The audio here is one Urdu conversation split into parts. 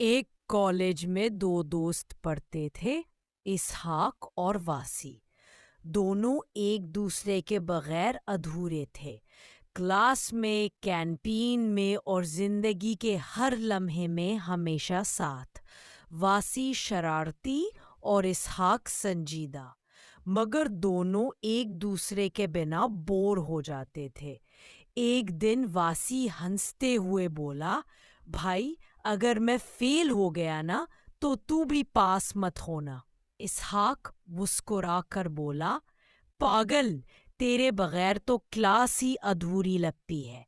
ایک کالج میں دو دوست پڑھتے تھے، اسحاق اور واسی۔ دونوں ایک دوسرے کے بغیر ادھورے تھے۔ کلاس میں، کینٹین میں اور زندگی کے ہر لمحے میں ہمیشہ ساتھ۔ واسی شرارتی اور اسحاق سنجیدہ، مگر دونوں ایک دوسرے کے بنا بور ہو جاتے تھے۔ ایک دن واسی ہنستے ہوئے بولا، بھائی اگر میں فیل ہو گیا نا تو بھی پاس مت ہونا۔ اسحاق مسکرا کر بولا، پاگل، تیرے بغیر تو کلاس ہی ادھوری لگتی ہے۔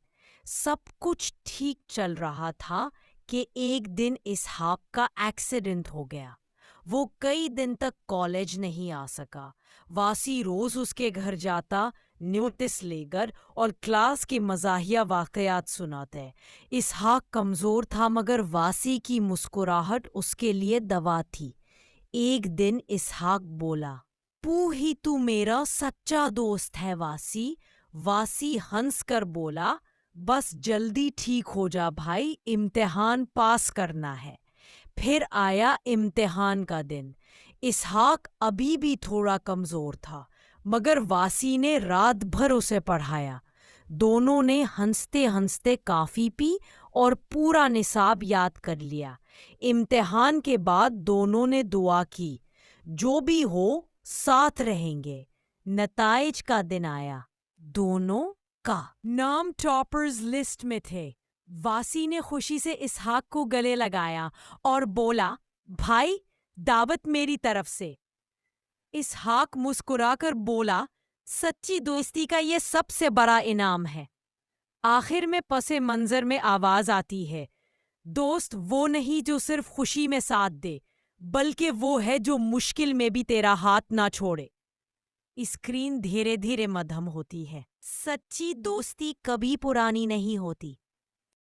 سب کچھ ٹھیک چل رہا تھا کہ ایک دن اسحاق کا ایکسیڈنٹ ہو گیا۔ وہ کئی دن تک کالج نہیں آ سکا۔ واسی روز اس کے گھر جاتا، نوٹس لے کر اور کلاس کے مزاحیہ واقعات سناتے۔ اسحاق کمزور تھا مگر واسی کی مسکراہٹ اس کے لیے دوا تھی۔ ایک دن اسحاق بولا، ہی تو میرا سچا دوست ہے واسی۔ واسی ہنس کر بولا، بس جلدی ٹھیک ہو جا بھائی، امتحان پاس کرنا ہے۔ پھر آیا امتحان کا دن۔ اسحاق ابھی بھی تھوڑا کمزور تھا مگر واسی نے رات بھر اسے پڑھایا۔ دونوں نے ہنستے ہنستے کافی پی اور پورا نصاب یاد کر لیا۔ امتحان کے بعد دونوں نے دعا کی، جو بھی ہو ساتھ رہیں گے۔ نتائج کا دن آیا، دونوں کا نام ٹاپرز لسٹ میں تھے۔ واسی نے خوشی سے اسحاق کو گلے لگایا اور بولا، بھائی دعوت میری طرف سے۔ اسحاق مسکرا کر بولا، سچی دوستی کا یہ سب سے بڑا انعام ہے۔ آخر میں پس منظر میں آواز آتی ہے، دوست وہ نہیں جو صرف خوشی میں ساتھ دے، بلکہ وہ ہے جو مشکل میں بھی تیرا ہاتھ نہ چھوڑے۔ اسکرین دھیرے دھیرے مدھم ہوتی ہے۔ سچی دوستی کبھی پرانی نہیں ہوتی،